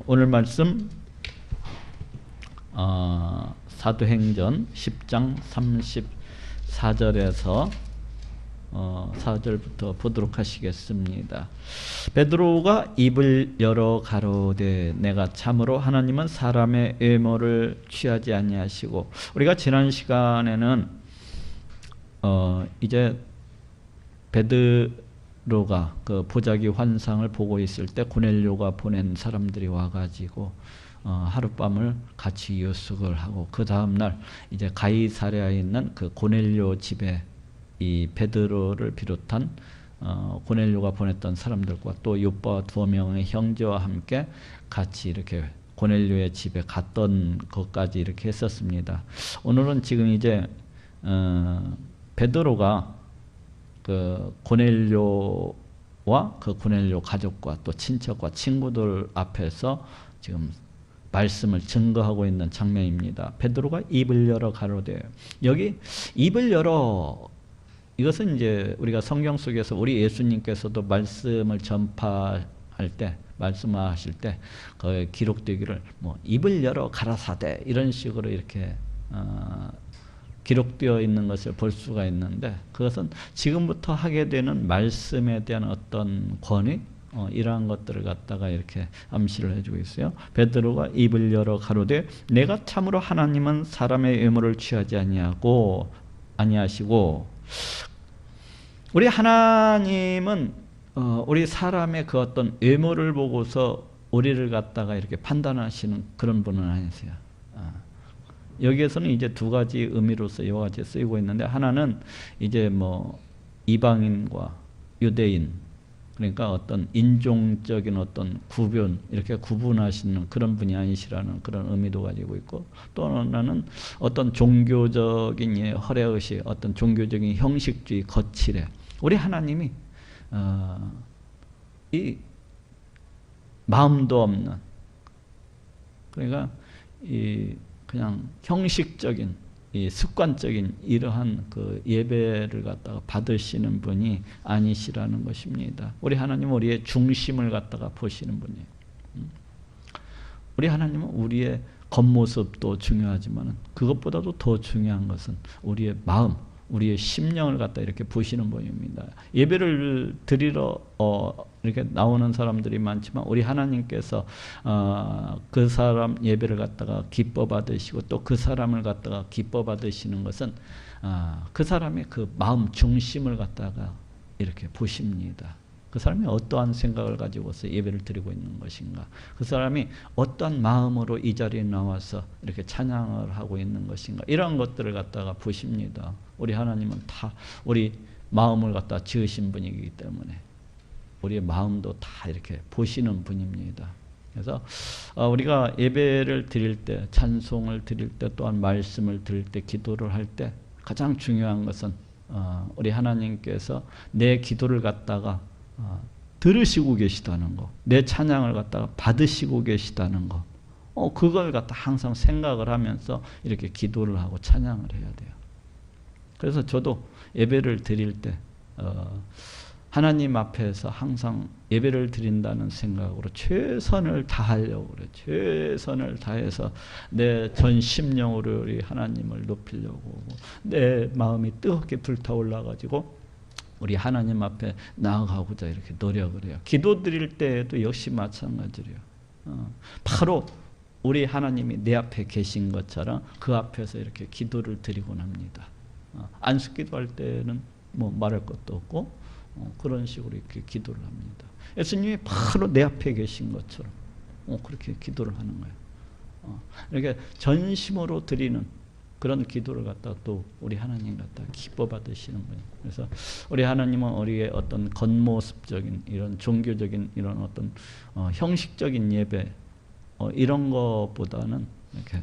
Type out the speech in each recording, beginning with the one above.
오늘 말씀 사도행전 10장 34절에서 4절부터 보도록 하시겠습니다. 베드로가 입을 열어 가로되 내가 참으로 하나님은 사람의 외모를 취하지 아니하시고, 우리가 지난 시간에는 이제 베드로가 그 보자기 환상을 보고 있을 때 고넬료가 보낸 사람들이 와가지고 하룻밤을 같이 유숙을 하고, 그 다음날 이제 가이사랴에 있는 그 고넬료 집에 이 베드로를 비롯한 고넬료가 보냈던 사람들과 또 요빠 2명의 형제와 함께 같이 이렇게 고넬료의 집에 갔던 것까지 이렇게 했었습니다. 오늘은 지금 이제 베드로가 그 고넬료와 그 고넬료 가족과 또 친척과 친구들 앞에서 지금 말씀을 증거하고 있는 장면입니다. 베드로가 입을 열어 가로되, 여기 입을 열어, 이것은 이제 우리가 성경 속에서 우리 예수님께서도 말씀을 전파할 때, 말씀하실 때 그 기록되기를 뭐 입을 열어 가라사대 이런 식으로 이렇게 기록되어 있는 것을 볼 수가 있는데, 그것은 지금부터 하게 되는 말씀에 대한 어떤 권위, 이러한 것들을 갖다가 이렇게 암시를 해주고 있어요. 베드로가 입을 열어 가로되 내가 참으로 하나님은 사람의 외모를 취하지 아니하시고, 우리 하나님은 우리 사람의 그 어떤 외모를 보고서 우리를 갖다가 이렇게 판단하시는 그런 분은 아니세요. 여기에서는 이제 두 가지 의미로서 이와 같이 쓰이고 있는데, 하나는 이제 뭐 이방인과 유대인, 그러니까 어떤 인종적인 어떤 구분, 이렇게 구분하시는 그런 분이 아니시라는 그런 의미도 가지고 있고, 또 하나는 어떤 종교적인 허례의식, 어떤 종교적인 형식주의, 거칠에, 우리 하나님이 이 마음도 없는, 그러니까 이 그냥 형식적인, 이 습관적인 이러한 그 예배를 갖다가 받으시는 분이 아니시라는 것입니다. 우리 하나님은 우리의 중심을 갖다가 보시는 분이에요. 우리 하나님은 우리의 겉모습도 중요하지만 그것보다도 더 중요한 것은 우리의 마음, 우리의 심령을 갖다 이렇게 보시는 분입니다. 예배를 드리러 이렇게 나오는 사람들이 많지만, 우리 하나님께서 그 사람 예배를 갖다가 기뻐 받으시고, 또 그 사람을 갖다가 기뻐 받으시는 것은 그 사람의 그 마음 중심을 갖다가 이렇게 보십니다. 그 사람이 어떠한 생각을 가지고서 예배를 드리고 있는 것인가, 그 사람이 어떠한 마음으로 이 자리에 나와서 이렇게 찬양을 하고 있는 것인가, 이런 것들을 갖다가 보십니다. 우리 하나님은 다 우리 마음을 갖다 지으신 분이기 때문에 우리의 마음도 다 이렇게 보시는 분입니다. 그래서 우리가 예배를 드릴 때, 찬송을 드릴 때, 또한 말씀을 드릴 때, 기도를 할 때 가장 중요한 것은 우리 하나님께서 내 기도를 갖다가 들으시고 계시다는 거, 내 찬양을 갖다가 받으시고 계시다는 거, 그걸 갖다 항상 생각을 하면서 이렇게 기도를 하고 찬양을 해야 돼요. 그래서 저도 예배를 드릴 때 하나님 앞에서 항상 예배를 드린다는 생각으로 최선을 다하려고 그래요. 최선을 다해서 내 전 심령으로 우리 하나님을 높이려고, 내 마음이 뜨겁게 불타올라가지고 우리 하나님 앞에 나아가고자 이렇게 노력을 해요. 기도 드릴 때에도 역시 마찬가지로요. 바로 우리 하나님이 내 앞에 계신 것처럼 그 앞에서 이렇게 기도를 드리곤 합니다. 안식기도 할 때는 뭐 말할 것도 없고 그런 식으로 이렇게 기도를 합니다. 예수님이 바로 내 앞에 계신 것처럼 그렇게 기도를 하는 거예요. 이렇게 전심으로 드리는 그런 기도를 갖다 또 우리 하나님 갖다 기뻐 받으시는 거예요. 그래서 우리 하나님은 우리의 어떤 겉모습적인 이런 종교적인 이런 어떤 형식적인 예배 이런 것보다는 이렇게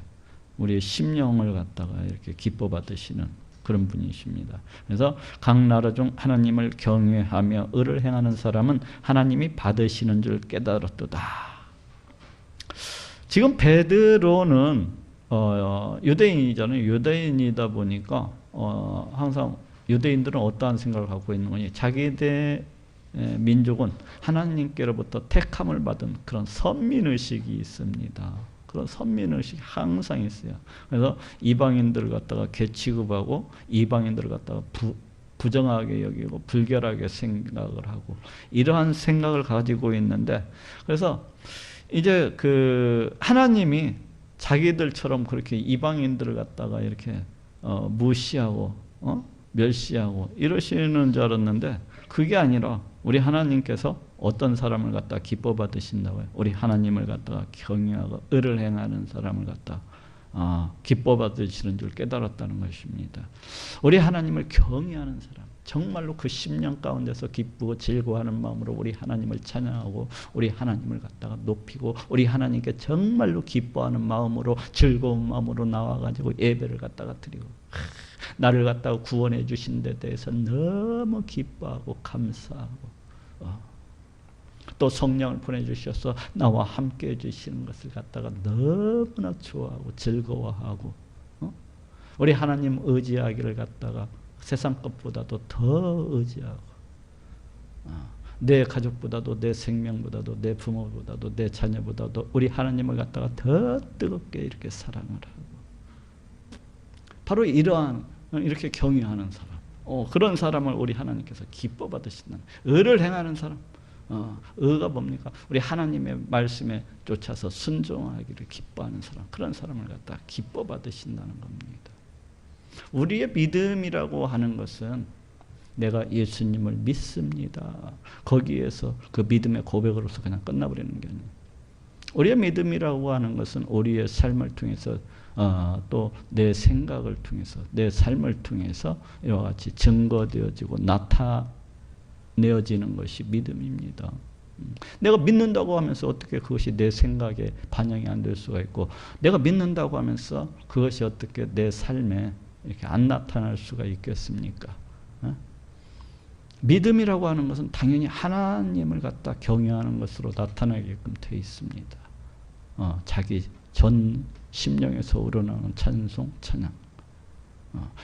우리의 심령을 갖다가 이렇게 기뻐 받으시는 그런 분이십니다. 그래서 각 나라 중 하나님을 경외하며 의를 행하는 사람은 하나님이 받으시는 줄 깨달았도다. 지금 베드로는 유대인이잖아요. 유대인이다 보니까 항상 유대인들은 어떠한 생각을 갖고 있는 거니, 자기들의 민족은 하나님께로부터 택함을 받은 그런 선민의식이 있습니다. 그런 선민의식이 항상 있어요. 그래서 이방인들을 갖다가 개취급하고 이방인들을 갖다가 부정하게 여기고 불결하게 생각을 하고 이러한 생각을 가지고 있는데, 그래서 이제 그 하나님이 자기들처럼 그렇게 이방인들을 갖다가 이렇게 무시하고 멸시하고 이러시는 줄 알았는데, 그게 아니라 우리 하나님께서 어떤 사람을 갖다 기뻐 받으신다고요? 우리 하나님을 갖다가 경외하고 의를 행하는 사람을 갖다 기뻐 받으시는 줄 깨달았다는 것입니다. 우리 하나님을 경외하는 사람, 정말로 그 심령 가운데서 기쁘고 즐거워하는 마음으로 우리 하나님을 찬양하고 우리 하나님을 갖다가 높이고 우리 하나님께 정말로 기뻐하는 마음으로 즐거운 마음으로 나와가지고 예배를 갖다가 드리고 나를 갖다가 구원해 주신 데 대해서 너무 기뻐하고 감사하고 또 성령을 보내주셔서 나와 함께 해주시는 것을 갖다가 너무나 좋아하고 즐거워하고 우리 하나님 의지하기를 갖다가 세상 것보다도 더 의지하고 내 가족보다도 내 생명보다도 내 부모보다도 내 자녀보다도 우리 하나님을 갖다가 더 뜨겁게 이렇게 사랑을 하고 바로 이러한 이렇게 경외하는 사람, 그런 사람을 우리 하나님께서 기뻐 받으신다는, 의를 행하는 사람. 의가 뭡니까? 우리 하나님의 말씀에 쫓아서 순종하기를 기뻐하는 사람, 그런 사람을 갖다 기뻐 받으신다는 겁니다. 우리의 믿음이라고 하는 것은 내가 예수님을 믿습니다. 거기에서 그 믿음의 고백으로서 그냥 끝나버리는 게 아니에요. 우리의 믿음이라고 하는 것은 우리의 삶을 통해서 또 내 생각을 통해서 내 삶을 통해서 이와 같이 증거되어지고 나타내어지는 것이 믿음입니다. 내가 믿는다고 하면서 어떻게 그것이 내 생각에 반영이 안 될 수가 있고, 내가 믿는다고 하면서 그것이 어떻게 내 삶에 이렇게 안 나타날 수가 있겠습니까? 믿음이라고 하는 것은 당연히 하나님을 갖다 경외하는 것으로 나타나게끔 되어 있습니다. 자기 전 심령에서 우러나오는 찬송, 찬양.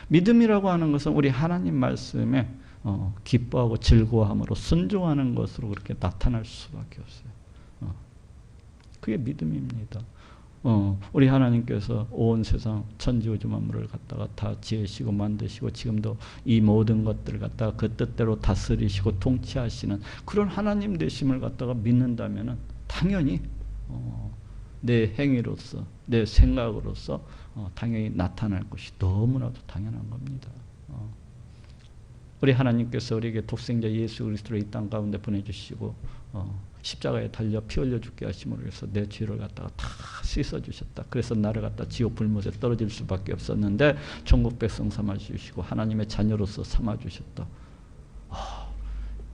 믿음이라고 하는 것은 우리 하나님 말씀에 기뻐하고 즐거워함으로 순종하는 것으로 그렇게 나타날 수밖에 없어요. 그게 믿음입니다. 우리 하나님께서 온 세상 천지우주 만물을 갖다가 다 지으시고 만드시고 지금도 이 모든 것들을 갖다가 그 뜻대로 다스리시고 통치하시는 그런 하나님 되심을 갖다가 믿는다면은 당연히 내 행위로서 내 생각으로서 당연히 나타날 것이 너무나도 당연한 겁니다. 우리 하나님께서 우리에게 독생자 예수 그리스도를 이 땅 가운데 보내주시고 십자가에 달려 피 흘려 죽게 하심으로 해서 내 죄를 갖다가 다 씻어주셨다. 그래서 나를 갖다 지옥 불못에 떨어질 수밖에 없었는데 천국 백성 삼아주시고 하나님의 자녀로서 삼아주셨다.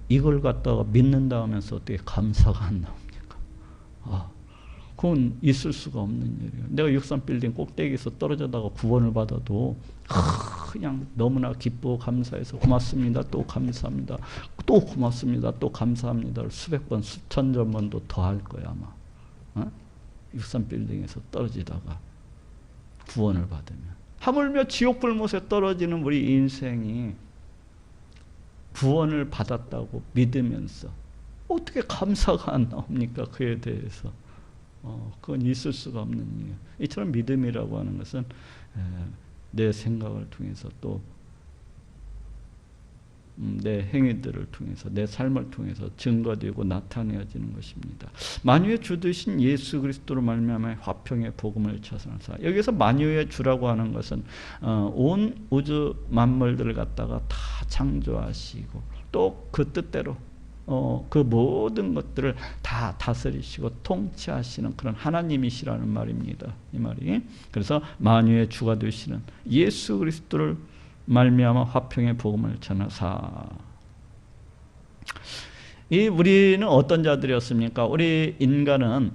이걸 갖다가 믿는다 하면서 어떻게 감사가 안 나옵니까? 그건 있을 수가 없는 일이에요. 내가 63빌딩 꼭대기에서 떨어져다가 구원을 받아도 그냥 너무나 기쁘고 감사해서 고맙습니다. 또 감사합니다. 또 고맙습니다. 또 감사합니다. 수백 번, 수천 번도 더 할 거야 아마. 63빌딩에서 떨어지다가 구원을 받으면. 하물며 지옥 불못에 떨어지는 우리 인생이 구원을 받았다고 믿으면서 어떻게 감사가 안 나옵니까? 그에 대해서. 그건 있을 수가 없는 일이에요. 이처럼 믿음이라고 하는 것은 내 생각을 통해서 또 내 행위들을 통해서 내 삶을 통해서 증거되고 나타내어지는 것입니다. 만유의 주 되신 예수 그리스도로 말미암아 화평의 복음을 전하사. 여기서 만유의 주라고 하는 것은 온 우주 만물들을 갖다가 다 창조하시고 또 그 뜻대로 그 모든 것들을 다 다스리시고 통치하시는 그런 하나님이시라는 말입니다. 이 말이. 그래서 만유의 주가 되시는 예수 그리스도를 말미암아 화평의 복음을 전하사. 우리는 어떤 자들이었습니까? 우리 인간은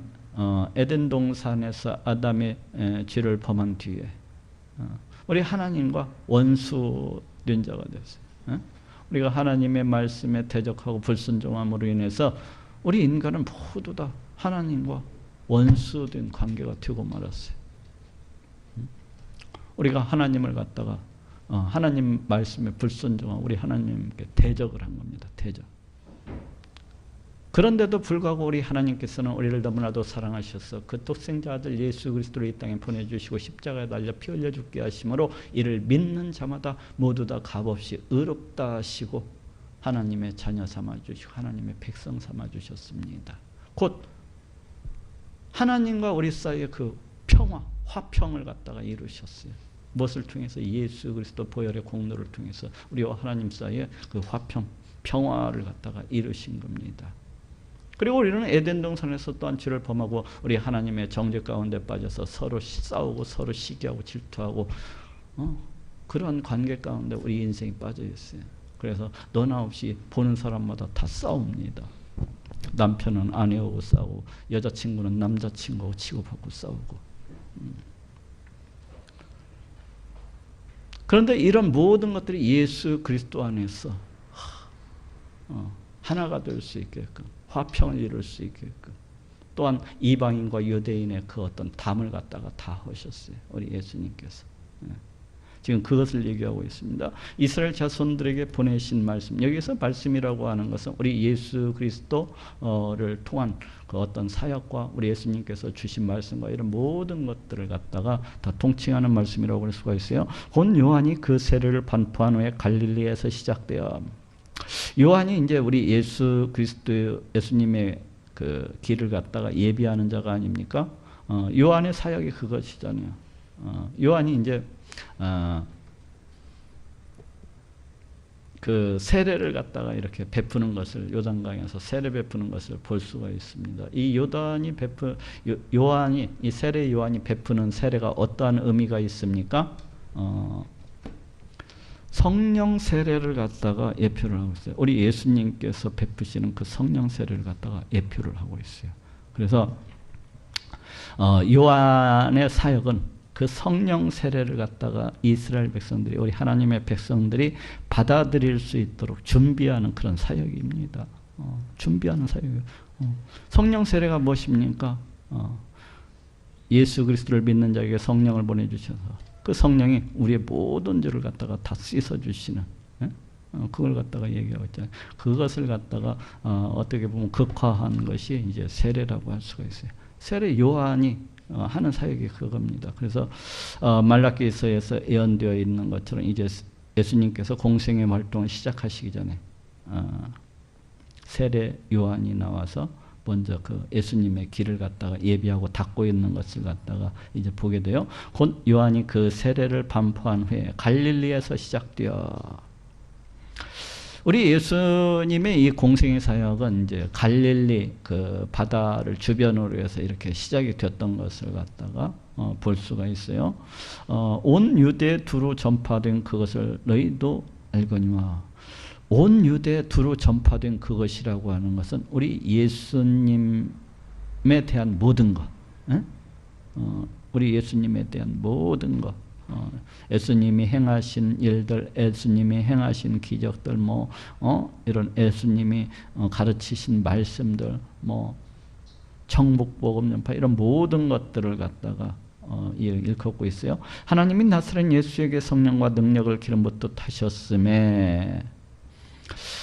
에덴 동산에서 아담의 죄를 범한 뒤에 우리 하나님과 원수된 자가 됐어요. 우리가 하나님의 말씀에 대적하고 불순종함으로 인해서 우리 인간은 모두 다 하나님과 원수된 관계가 되고 말았어요. 우리가 하나님을 갖다가 하나님 말씀에 불순종하고 우리 하나님께 대적을 한 겁니다. 대적. 그런데도 불구하고 우리 하나님께서는 우리를 너무나도 사랑하셔서 그 독생자 아들 예수 그리스도를 이 땅에 보내주시고 십자가에 달려 피 흘려 죽게 하심으로 이를 믿는 자마다 모두 다 값없이 의롭다 하시고 하나님의 자녀 삼아주시고 하나님의 백성 삼아주셨습니다. 곧 하나님과 우리 사이의 그 평화, 화평을 갖다가 이루셨어요. 무엇을 통해서? 예수 그리스도 보혈의 공로를 통해서 우리와 하나님 사이의 그 화평, 평화를 갖다가 이루신 겁니다. 그리고 우리는 에덴 동산에서 또한 죄를 범하고 우리 하나님의 정죄 가운데 빠져서 서로 싸우고 서로 시기하고 질투하고 그런 관계 가운데 우리 인생이 빠져 있어요. 그래서 너나 없이 보는 사람마다 다 싸웁니다. 남편은 아내하고 싸우고 여자친구는 남자친구하고 치고받고 싸우고. 그런데 이런 모든 것들이 예수 그리스도 안에서 하나가 될 수 있게끔 화평을 이룰 수 있게끔 또한 이방인과 유대인의 그 어떤 담을 갖다가 다 하셨어요. 우리 예수님께서. 지금 그것을 얘기하고 있습니다. 이스라엘 자손들에게 보내신 말씀. 여기서 말씀이라고 하는 것은 우리 예수 그리스도를 통한 그 어떤 사역과 우리 예수님께서 주신 말씀과 이런 모든 것들을 갖다가 다 통칭하는 말씀이라고 할 수가 있어요. 곧 요한이 그 세례를 반포한 후에 갈릴리에서 시작되어 요한이 이제 우리 예수 그리스도 예수님의 그 길을 갖다가 예비하는 자가 아닙니까? 요한의 사역이 그것이잖아요. 요한이 이제 그 세례를 갖다가 이렇게 베푸는 것을 요단강에서 세례 베푸는 것을 볼 수가 있습니다. 이 요한이 이 세례 요한이 베푸는 세례가 어떠한 의미가 있습니까? 성령 세례를 갖다가 예표를 하고 있어요. 우리 예수님께서 베푸시는 그 성령 세례를 갖다가 예표를 하고 있어요. 그래서 요한의 사역은 그 성령 세례를 갖다가 이스라엘 백성들이 우리 하나님의 백성들이 받아들일 수 있도록 준비하는 그런 사역입니다. 준비하는 사역이에요. 성령 세례가 무엇입니까? 예수 그리스도를 믿는 자에게 성령을 보내주셔서 그 성령이 우리의 모든 죄를 갖다가 다 씻어주시는 그걸 갖다가 얘기하고 있잖아요. 그것을 갖다가 어떻게 보면 극화한 것이 이제 세례라고 할 수가 있어요. 세례 요한이 하는 사역이 그겁니다. 그래서 말라기서에서 예언되어 있는 것처럼 이제 예수님께서 공생의 활동을 시작하시기 전에 세례 요한이 나와서 먼저 그 예수님의 길을 갖다가 예비하고 닦고 있는 것을 갖다가 이제 보게 돼요. 곧 요한이 그 세례를 반포한 후에 갈릴리에서 시작되어 우리 예수님의 이 공생의 사역은 이제 갈릴리 그 바다를 주변으로 해서 이렇게 시작이 됐던 것을 갖다가 볼 수가 있어요. 온 유대에 두루 전파된 그것을 너희도 알거니와. 온 유대에 두루 전파된 그것이라고 하는 것은 우리 예수님에 대한 모든 것, 우리 예수님에 대한 모든 것, 예수님이 행하신 일들, 예수님이 행하신 기적들, 이런 예수님이 가르치신 말씀들, 천국복음 전파 이런 모든 것들을 갖다가 일컫고 있어요. 하나님이 나사렛 예수에게 성령과 능력을 기름부터 타셨음에.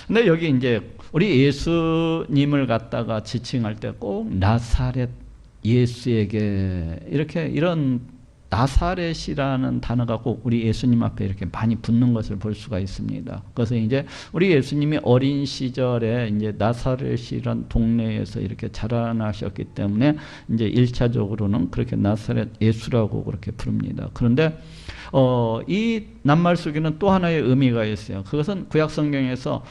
근데 여기 이제 우리 예수님을 갖다가 지칭할 때 꼭 나사렛 예수에게 이렇게 이런 나사렛이라는 단어가 꼭 우리 예수님 앞에 이렇게 많이 붙는 것을 볼 수가 있습니다. 그래서 이제 우리 예수님이 어린 시절에 이제 나사렛이란 동네에서 이렇게 자라나셨기 때문에 이제 1차적으로는 그렇게 나사렛 예수라고 그렇게 부릅니다. 그런데 이 낱말 속에는 또 하나의 의미가 있어요. 그것은 구약 성경에서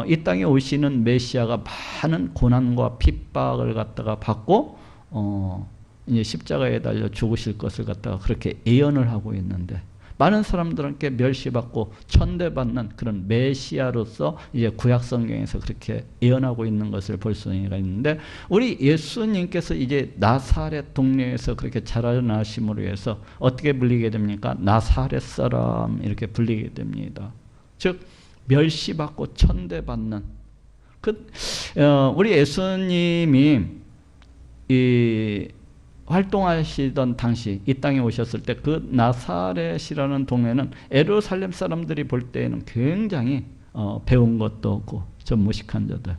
이 땅에 오시는 메시아가 많은 고난과 핍박을 갖다가 받고 이제 십자가에 달려 죽으실 것을 갖다가 그렇게 예언을 하고 있는데 많은 사람들에게 멸시받고 천대받는 그런 메시아로서 이제 구약 성경에서 그렇게 예언하고 있는 것을 볼 수가 있는데 우리 예수님께서 이제 나사렛 동네에서 그렇게 자라나심으로 해서 어떻게 불리게 됩니까? 나사렛 사람 이렇게 불리게 됩니다. 즉 멸시받고 천대받는 우리 예수님이 이 활동하시던 당시 이 땅에 오셨을 때 그 나사렛이라는 동네는 예루살렘 사람들이 볼 때에는 굉장히 배운 것도 없고 좀 무식한 자들,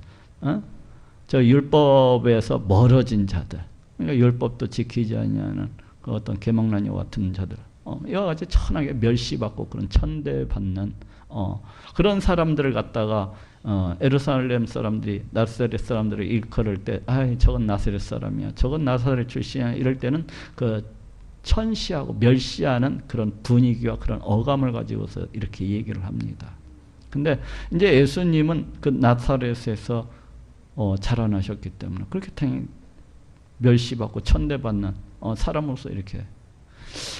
저 율법에서 멀어진 자들, 그러니까 율법도 지키지 않냐는 그 어떤 계명란이와 같은 자들, 이와 같이 천하게 멸시받고 그런 천대받는 그런 사람들을 갖다가 예루살렘 사람들이 나사렛 사람들을 일컬을 때, 아, 저건 나사렛 사람이야, 저건 나사렛 출신이야, 이럴 때는 그 천시하고 멸시하는 그런 분위기와 그런 어감을 가지고서 이렇게 얘기를 합니다. 근데 이제 예수님은 그 나사렛에서 자라나셨기 때문에 그렇게 당연히 멸시받고 천대받는 사람으로서 이렇게.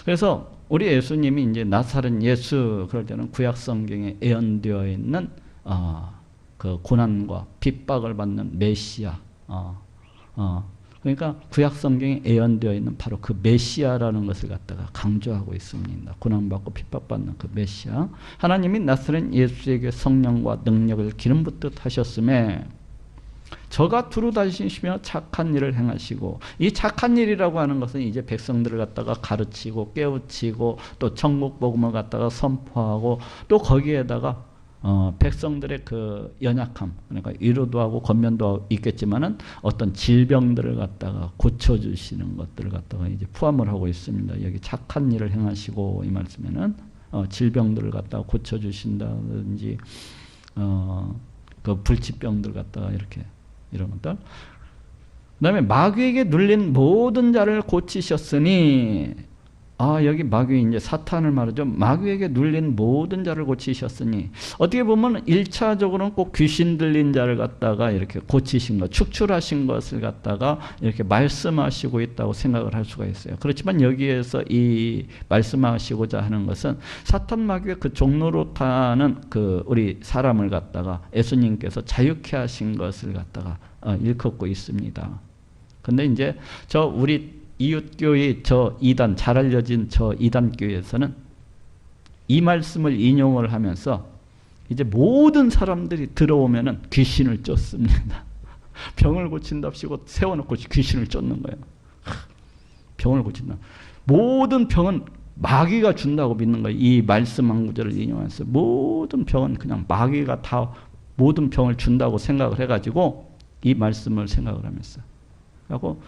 그래서 우리 예수님이 이제 나사렛 예수 그럴 때는 구약 성경에 예언되어 있는 그 고난과 핍박을 받는 메시아. 그러니까 구약 성경에 예언되어 있는 바로 그 메시아라는 것을 갖다가 강조하고 있습니다. 고난받고 핍박받는 그 메시아. 하나님이 나사렛 예수에게 성령과 능력을 기름 붓듯 하셨음에 저가 두루 다니시며 착한 일을 행하시고, 이 착한 일이라고 하는 것은 이제 백성들을 갖다가 가르치고 깨우치고 또 천국 복음을 갖다가 선포하고 또 거기에다가 백성들의 그 연약함, 그러니까 위로도 하고 권면도 있겠지만은 어떤 질병들을 갖다가 고쳐주시는 것들을 갖다가 이제 포함을 하고 있습니다. 여기 착한 일을 행하시고 이 말씀에는 질병들을 갖다가 고쳐주신다든지 그 불치병들 갖다가 이렇게 이런 것들. 그 다음에 마귀에게 눌린 모든 자를 고치셨으니, 여기 마귀 이제 사탄을 말하죠. 마귀에게 눌린 모든 자를 고치셨으니, 어떻게 보면 1차적으로는 꼭 귀신 들린 자를 갖다가 이렇게 고치신 것, 축출하신 것을 갖다가 이렇게 말씀하시고 있다고 생각을 할 수가 있어요. 그렇지만 여기에서 이 말씀하시고자 하는 것은 사탄 마귀의 그 종로로 타는 그 우리 사람을 갖다가 예수님께서 자유케 하신 것을 갖다가 일컫고 있습니다. 근데 이제 저 우리 이웃교회 저 이단, 잘 알려진 저 이단교회에서는 이 말씀을 인용을 하면서 이제 모든 사람들이 들어오면은 귀신을 쫓습니다. 병을 고친답시고 세워놓고 귀신을 쫓는 거예요. 병을 고친다. 모든 병은 마귀가 준다고 믿는 거예요. 이 말씀 한 구절을 인용해서 모든 병은 그냥 마귀가 다 모든 병을 준다고 생각을 해가지고 이 말씀을 생각을 하면서 하고,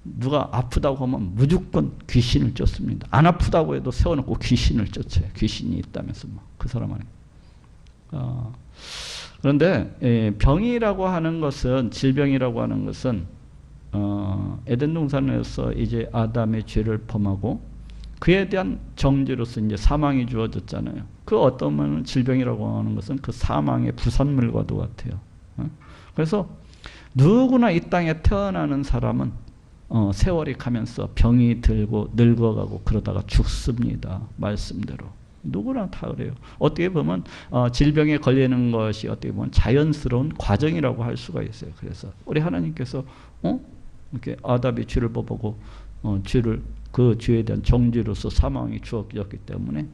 누가 아프다고 하면 무조건 귀신을 쫓습니다. 안 아프다고 해도 세워놓고 귀신을 쫓아요. 귀신이 있다면서 그 사람 안에. 그런데 병이라고 하는 것은, 질병이라고 하는 것은 에덴 동산에서 이제 아담의 죄를 범하고 그에 대한 정죄로서 이제 사망이 주어졌잖아요. 그 어떤 질병이라고 하는 것은 그 사망의 부산물과도 같아요. 그래서 누구나 이 땅에 태어나는 사람은 세월이 가면서 병이 들고 늙어가고 그러다가 죽습니다. 말씀대로. 누구나 다 그래요. 어떻게 보면 질병에 걸리는 것이 어떻게 보면 자연스러운 과정이라고 할 수가 있어요. 그래서 우리 하나님께서 이렇게 아담이 죄를 범하고 죄를 그 죄에 대한 정죄로서 사망이 주어졌기 때문에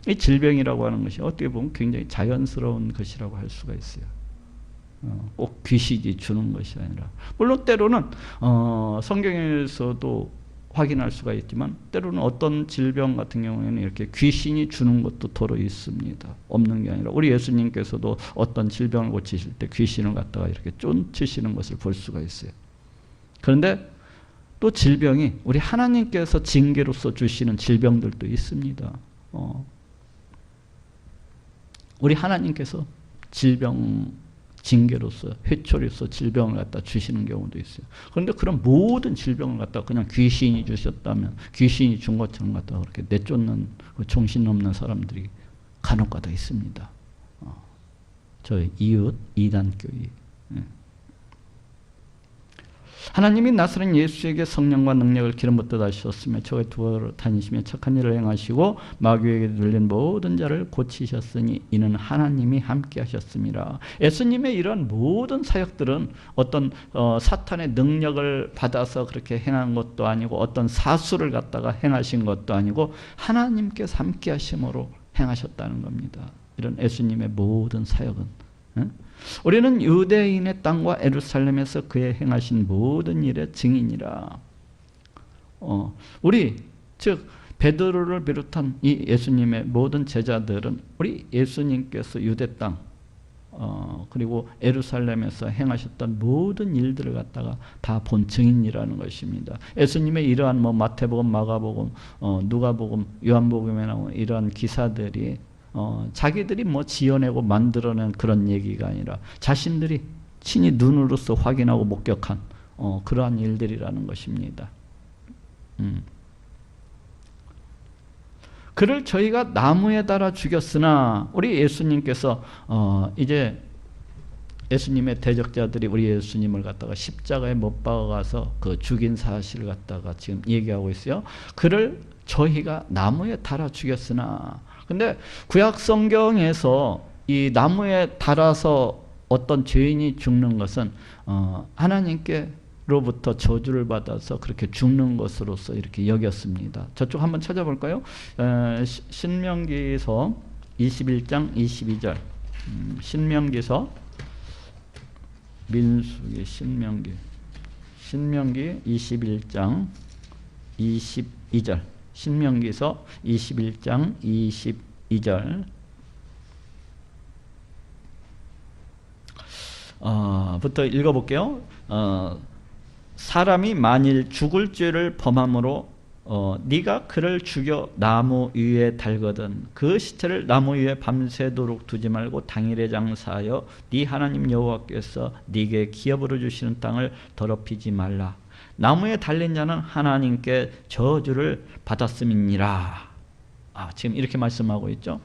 이 질병이라고 하는 것이 어떻게 보면 굉장히 자연스러운 것이라고 할 수가 있어요. 꼭 귀신이 주는 것이 아니라, 물론 때로는 성경에서도 확인할 수가 있지만 때로는 어떤 질병 같은 경우에는 이렇게 귀신이 주는 것도 도로 있습니다. 없는 게 아니라 우리 예수님께서도 어떤 질병을 고치실 때 귀신을 갖다가 이렇게 쫓으시는 것을 볼 수가 있어요. 그런데 또 질병이 우리 하나님께서 징계로서 주시는 질병들도 있습니다. 우리 하나님께서 징계로서, 회초리로서 질병을 갖다 주시는 경우도 있어요. 그런데 그런 모든 질병을 갖다 그냥 귀신이 주셨다면, 귀신이 준 것처럼 갖다가 그렇게 내쫓는 그 정신없는 사람들이 간혹가다 있습니다. 저희 이웃 이단교회. 하나님이 나사렛 예수에게 성령과 능력을 기름 붓듯 하셨으며 저의 두어로 다니시며 착한 일을 행하시고 마귀에게 눌린 모든 자를 고치셨으니 이는 하나님이 함께 하셨습니다. 예수님의 이런 모든 사역들은 어떤 사탄의 능력을 받아서 그렇게 행한 것도 아니고 어떤 사수를 갖다가 행하신 것도 아니고 하나님께서 함께 하심으로 행하셨다는 겁니다. 이런 예수님의 모든 사역은. 우리는 유대인의 땅과 예루살렘에서 그의 행하신 모든 일의 증인이라. 우리 즉 베드로를 비롯한 이 예수님의 모든 제자들은 우리 예수님께서 유대 땅 그리고 예루살렘에서 행하셨던 모든 일들을 갖다가 다 본 증인이라는 것입니다. 예수님의 이러한 뭐 마태복음, 마가복음, 누가복음, 요한복음에 나온 이러한 기사들이 자기들이 뭐 지어내고 만들어낸 그런 얘기가 아니라 자신들이 친히 눈으로서 확인하고 목격한 그러한 일들이라는 것입니다. 그를 저희가 나무에 달아 죽였으나 우리 예수님께서 이제 예수님의 대적자들이 우리 예수님을 갖다가 십자가에 못 박아서 그 죽인 사실을 갖다가 지금 얘기하고 있어요. 그를 저희가 나무에 달아 죽였으나, 근데 구약 성경에서 이 나무에 달아서 어떤 죄인이 죽는 것은 하나님께로부터 저주를 받아서 그렇게 죽는 것으로서 이렇게 여겼습니다. 저쪽 한번 찾아볼까요? 신명기서 21장 22절. 신명기서, 민수기, 신명기 21장 22절. 신명기서 21장 22절 부터 읽어볼게요. 사람이 만일 죽을 죄를 범함으로 네가 그를 죽여 나무 위에 달거든 그 시체를 나무 위에 밤새도록 두지 말고 당일에 장사하여 네 하나님 여호와께서 네게 기업으로 주시는 땅을 더럽히지 말라. 나무에 달린 자는 하나님께 저주를 받았음이니라. 지금 이렇게 말씀하고 있죠.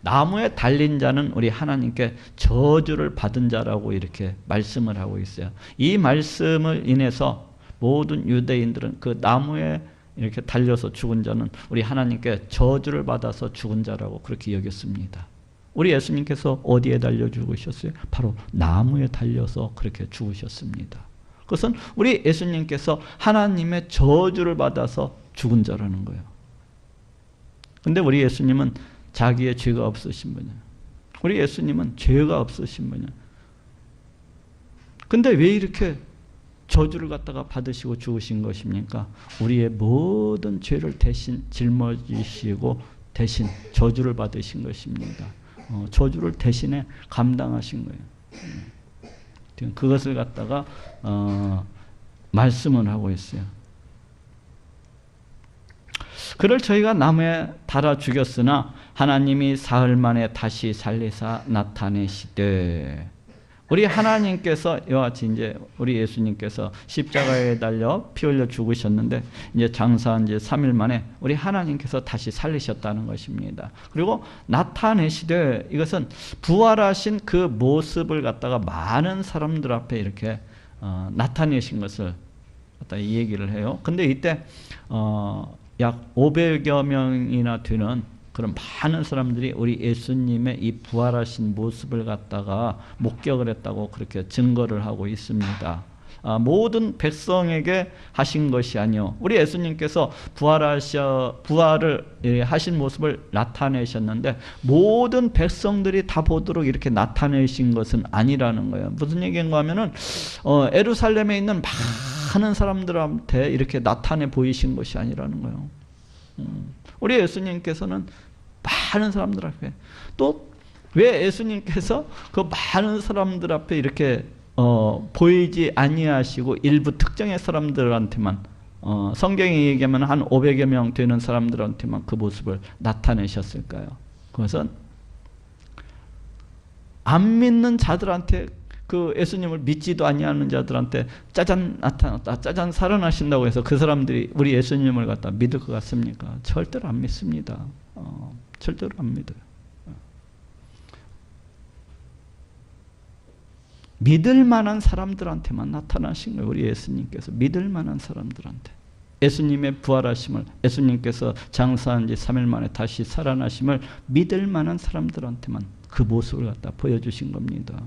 나무에 달린 자는 우리 하나님께 저주를 받은 자라고 이렇게 말씀을 하고 있어요. 이 말씀을 인해서 모든 유대인들은 그 나무에 이렇게 달려서 죽은 자는 우리 하나님께 저주를 받아서 죽은 자라고 그렇게 여겼습니다. 우리 예수님께서 어디에 달려 죽으셨어요? 바로 나무에 달려서 그렇게 죽으셨습니다. 그것은 우리 예수님께서 하나님의 저주를 받아서 죽은 자라는 거예요. 근데 우리 예수님은 자기의 죄가 없으신 분이에요. 우리 예수님은 죄가 없으신 분이에요. 근데 왜 이렇게 저주를 갖다가 받으시고 죽으신 것입니까? 우리의 모든 죄를 대신 짊어지시고 대신 저주를 받으신 것입니다. 저주를 대신에 감당하신 거예요. 그것을 갖다가 말씀을 하고 있어요. 그를 저희가 나무에 달아 죽였으나 하나님이 사흘 만에 다시 살리사 나타내시되. 우리 하나님께서 이와 같이 이제 우리 예수님께서 십자가에 달려 피 흘려 죽으셨는데 이제 장사한 지 3일 만에 우리 하나님께서 다시 살리셨다는 것입니다. 그리고 나타내시되, 이것은 부활하신 그 모습을 갖다가 많은 사람들 앞에 이렇게 나타내신 것을 갖다 이 얘기를 해요. 근데 이때 약 500여 명이나 되는 그런 많은 사람들이 우리 예수님의 이 부활하신 모습을 갖다가 목격을 했다고 그렇게 증거를 하고 있습니다. 모든 백성에게 하신 것이 아니요, 우리 예수님께서 부활을 하신 모습을 나타내셨는데 모든 백성들이 다 보도록 이렇게 나타내신 것은 아니라는 거예요. 무슨 얘기인가 하면은 예루살렘에 있는 많은 사람들한테 이렇게 나타내 보이신 것이 아니라는 거예요. 우리 예수님께서는 많은 사람들 앞에, 또 왜 예수님께서 그 많은 사람들 앞에 이렇게 보이지 아니하시고 일부 특정의 사람들한테만, 성경이 얘기하면 한 500여 명 되는 사람들한테만 그 모습을 나타내셨을까요? 그것은 안 믿는 자들한테, 그 예수님을 믿지도 아니하는 자들한테 짜잔 나타났다, 짜잔 살아나신다고 해서 그 사람들이 우리 예수님을 갖다 믿을 것 같습니까? 절대로 안 믿습니다. 절대로 안 믿어요. 믿을 만한 사람들한테만 나타나신 거예요. 우리 예수님께서 믿을 만한 사람들한테. 예수님의 부활하심을, 예수님께서 장사한 지 3일 만에 다시 살아나심을 믿을 만한 사람들한테만 그 모습을 갖다 보여주신 겁니다.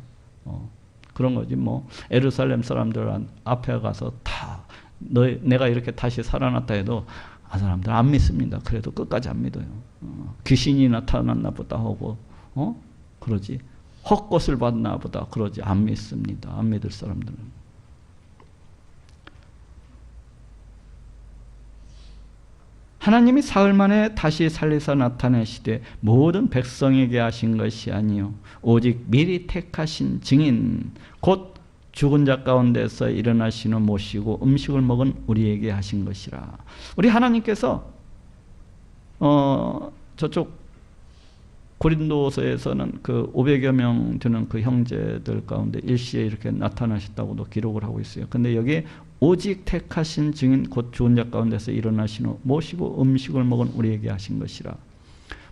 그런 거지. 뭐 예루살렘 사람들 앞에 가서 다 내가 이렇게 다시 살아났다 해도 사람들 안 믿습니다. 그래도 끝까지 안 믿어요. 귀신이 나타났나 보다 하고 그러지. 헛것을 봤나 보다 그러지. 안 믿습니다. 안 믿을 사람들은. 하나님이 사흘 만에 다시 살리사 나타내시되 모든 백성에게 하신 것이 아니요 오직 미리 택하신 증인 곧 죽은 자 가운데서 일어나신 후 모시고 음식을 먹은 우리에게 하신 것이라. 우리 하나님께서 저쪽 고린도서에서는 그 500여 명 되는 그 형제들 가운데 일시에 이렇게 나타나셨다고도 기록을 하고 있어요. 근데 여기에 오직 택하신 증인 곧 죽은 자 가운데서 일어나신 후 모시고 음식을 먹은 우리에게 하신 것이라.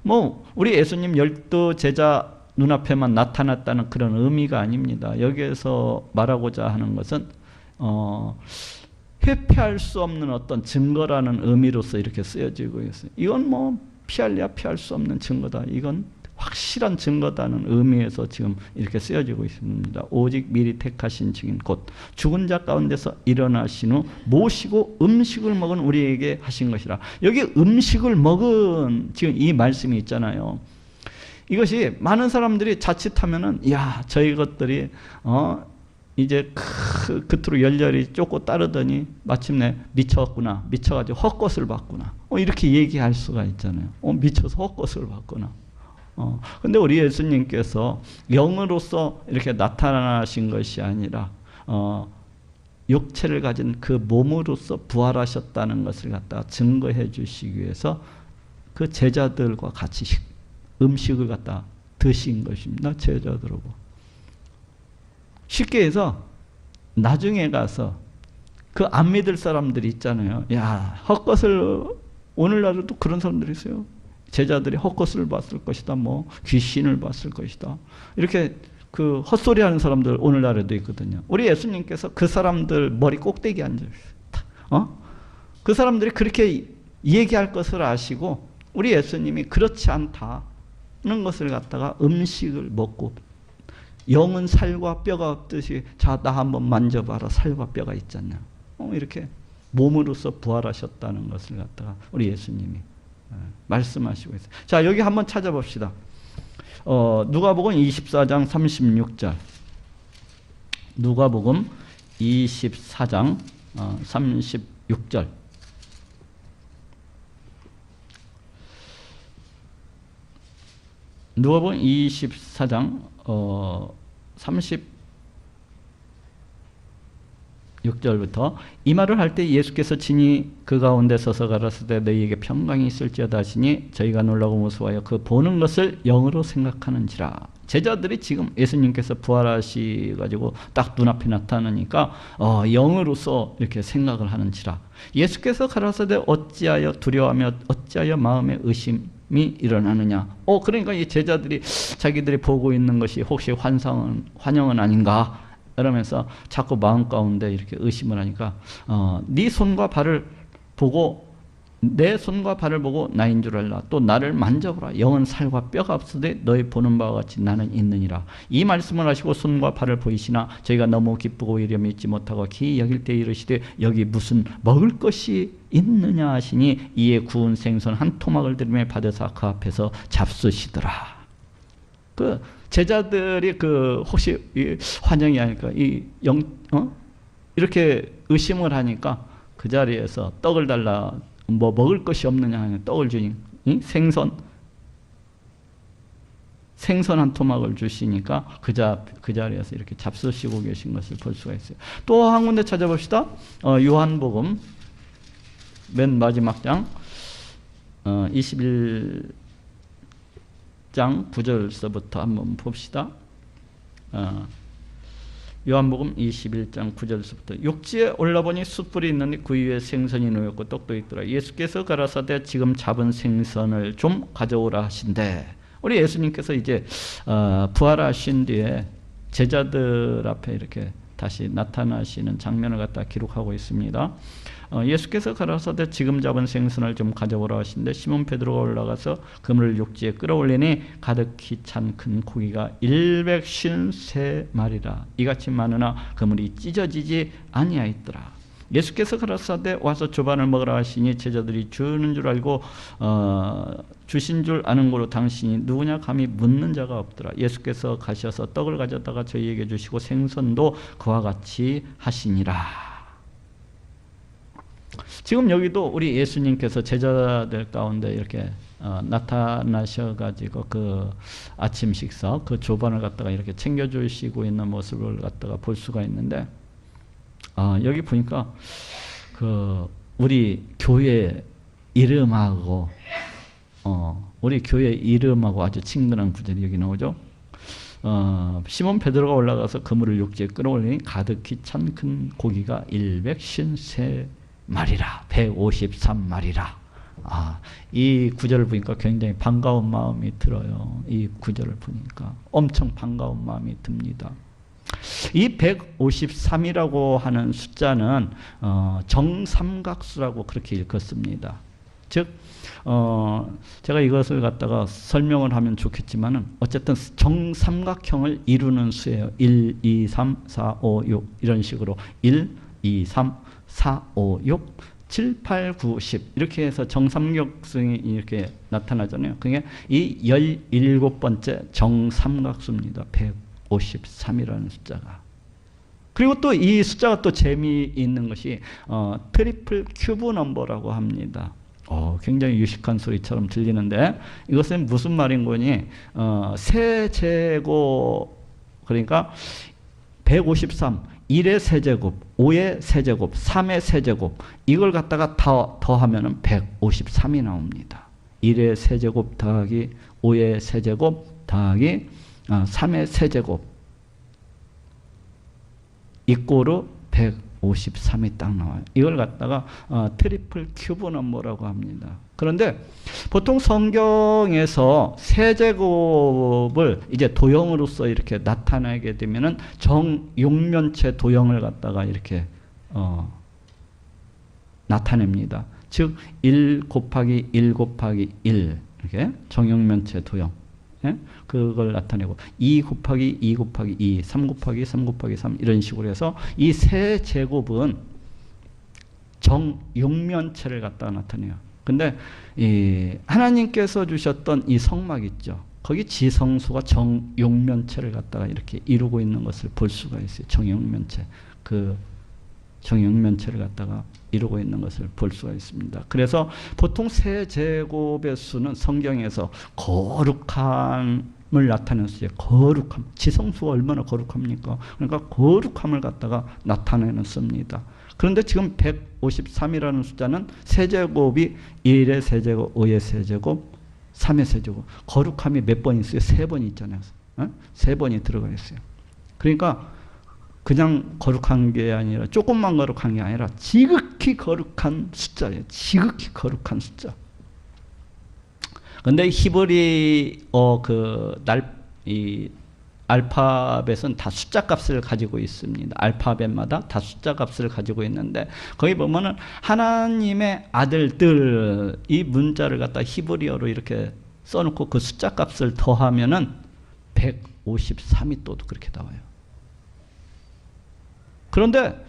뭐 우리 예수님 12 제자 눈앞에만 나타났다는 그런 의미가 아닙니다. 여기에서 말하고자 하는 것은 회피할 수 없는 어떤 증거라는 의미로서 이렇게 쓰여지고 있어요. 이건 뭐 피할래야 피할 수 없는 증거다. 이건 확실한 증거다는 의미에서 지금 이렇게 쓰여지고 있습니다. 오직 미리 택하신 증인 곧 죽은 자 가운데서 일어나신 후 모시고 음식을 먹은 우리에게 하신 것이라. 여기 음식을 먹은 지금 이 말씀이 있잖아요. 이것이 많은 사람들이 자칫하면은 야 저희 것들이 이제 그토록 열렬히 쫓고 따르더니 마침내 미쳤구나, 미쳐가지고 헛것을 봤구나, 이렇게 얘기할 수가 있잖아요. 미쳐서 헛것을 봤구나. 근데 우리 예수님께서 영으로서 이렇게 나타나신 것이 아니라 육체를 가진 그 몸으로서 부활하셨다는 것을 갖다가 증거해 주시기 위해서 그 제자들과 같이 음식을 갖다 드신 것입니다. 제자들하고. 쉽게 해서 나중에 가서 그 안 믿을 사람들이 있잖아요. 야, 헛것을 오늘날에도 그런 사람들이 있어요. 제자들이 헛것을 봤을 것이다. 뭐 귀신을 봤을 것이다. 이렇게 그 헛소리하는 사람들 오늘날에도 있거든요. 우리 예수님께서 그 사람들 머리 꼭대기에 앉으셨다. 그 사람들이 그렇게 얘기할 것을 아시고 우리 예수님이 그렇지 않다는 것을 갖다가 음식을 먹고 영은 살과 뼈가 없듯이 자, 나 한번 만져봐라. 살과 뼈가 있지 않냐. 이렇게 몸으로서 부활하셨다는 것을 갖다가 우리 예수님이 말씀하시고 있어요. 자, 여기 한번 찾아봅시다. 누가복음 24장 36절. 누가복음 24장 36절. 누가복음 24장 36절부터 이 말을 할 때 예수께서 친히 그 가운데 서서 가라사대 너희에게 평강이 있을지어다 하시니 저희가 놀라고 무서워하여 그 보는 것을 영으로 생각하는지라. 제자들이 지금 예수님께서 부활하시가지고 딱 눈앞에 나타나니까 영으로서 이렇게 생각을 하는지라. 예수께서 가라사대 어찌하여 두려워하며 어찌하여 마음에 의심이 일어나느냐. 그러니까 이 제자들이 자기들이 보고 있는 것이 혹시 환영은 아닌가 그러면서 자꾸 마음 가운데 이렇게 의심을 하니까 네 손과 발을 보고 내 손과 발을 보고 나인 줄 알라. 또 나를 만져보라. 영은 살과 뼈가 없으되 너희 보는 바와 같이 나는 있느니라. 이 말씀을 하시고 손과 발을 보이시나 저희가 너무 기쁘고 이려 믿지 못하고 기이 여길 때 이르시되 여기 무슨 먹을 것이 있느냐 하시니 이에 구운 생선 한 토막을 들이며 받아서 그 앞에서 잡수시더라. 그 제자들이 그 혹시 환영이 아닐까 이렇게 의심을 하니까 그 자리에서 떡을 달라. 뭐 먹을 것이 없느냐 하니 떡을 주니 생선 한 토막을 주시니까 그 자리에서 이렇게 잡수시고 계신 것을 볼 수가 있어요. 또 한 군데 찾아봅시다. 요한복음 맨 마지막 장 21장 9절서부터 한번 봅시다. 요한복음 21장 9절서부터 육지에 올라보니 숯불이 있느니 그 위에 생선이 놓였고 떡도 있더라. 예수께서 가라사대 지금 잡은 생선을 좀 가져오라 하신대. 우리 예수님께서 이제 부활하신 뒤에 제자들 앞에 이렇게 다시 나타나시는 장면을 갖다 기록하고 있습니다. 예수께서 가라사대 지금 잡은 생선을 좀 가져오라 하신데 시몬 베드로가 올라가서 그물을 육지에 끌어올리니 가득히 찬 큰 고기가 153마리라. 이같이 많으나 그물이 찢어지지 아니하였더라. 예수께서 가라사대 와서 조반을 먹으라 하시니 제자들이 주는 줄 알고 주신 줄 아는 고로 당신이 누구냐 감히 묻는 자가 없더라. 예수께서 가셔서 떡을 가져다가 저희에게 주시고 생선도 그와 같이 하시니라. 지금 여기도 우리 예수님께서 제자들 가운데 이렇게 나타나셔가지고 그 아침 식사 그 조반을 갖다가 이렇게 챙겨주시고 있는 모습을 갖다가 볼 수가 있는데, 여기 보니까 그 우리 교회 이름하고 우리 교회 이름하고 아주 친근한 구절이 여기 나오죠. 시몬 베드로가 올라가서 그물을 욕지에 끌어올리니 가득히 찬 큰 고기가 153마리라 153마리라. 이 구절을 보니까 굉장히 반가운 마음이 들어요. 이 구절을 보니까 엄청 반가운 마음이 듭니다. 이 153이라고 하는 숫자는 정삼각수라고 그렇게 읽었습니다. 즉 제가 이것을 갖다가 설명을 하면 좋겠지만은 어쨌든 정삼각형을 이루는 수예요. 1, 2, 3, 4, 5, 6 이런 식으로 1, 2, 3, 4, 5, 6, 7, 8, 9, 10 이렇게 해서 정삼각형이 이렇게 나타나잖아요. 그게 이 17번째 정삼각수입니다. 153이라는 숫자가. 그리고 또 이 숫자가 또 재미있는 것이 트리플 큐브 넘버라고 합니다. 굉장히 유식한 소리처럼 들리는데 이것은 무슨 말인 거니? 세제곱, 그러니까 153, 1의 세제곱, 5의 세제곱, 3의 세제곱 이걸 갖다가 더하면 153이 나옵니다. 1의 세제곱 더하기 5의 세제곱 더하기 3의 세제곱 이꼬르 153이 딱 나와요. 이걸 갖다가 트리플 큐브 넘버라고 합니다. 그런데 보통 성경에서 세제곱을 이제 도형으로서 이렇게 나타내게 되면은 정육면체 도형을 갖다가 이렇게 나타냅니다. 즉 1 곱하기 1 곱하기 1 이렇게 정육면체 도형. 예? 그걸 나타내고 2 곱하기 2 곱하기 2, 3 곱하기 3 곱하기 3 이런 식으로 해서 이 세 제곱은 정육면체를 갖다가 나타내요. 근데 하나님께서 주셨던 이 성막 있죠. 거기 지성수가 정육면체를 갖다가 이렇게 이루고 있는 것을 볼 수가 있어요. 정육면체. 그 정육면체를 갖다가 이루고 있는 것을 볼 수가 있습니다. 그래서 보통 세제곱의 수는 성경에서 거룩함을 나타내는 수예요. 거룩함. 지성수가 얼마나 거룩합니까? 그러니까 거룩함을 갖다가 나타내는 수입니다. 그런데 지금 153이라는 숫자는 세제곱이 1의 세제곱, 5의 세제곱, 3의 세제곱. 거룩함이 몇 번 있어요? 3번 있잖아요. 3번이 들어가 있어요. 그러니까 그냥 거룩한 게 아니라 조금만 거룩한 게 아니라 지극히 거룩한 숫자예요. 지극히 거룩한 숫자. 근데 히브리어 이 알파벳은 다 숫자 값을 가지고 있습니다. 알파벳마다 다 숫자 값을 가지고 있는데 거기 보면은 하나님의 아들들 이 문자를 갖다 히브리어로 이렇게 써놓고 그 숫자 값을 더하면은 153이 또 그렇게 나와요. 그런데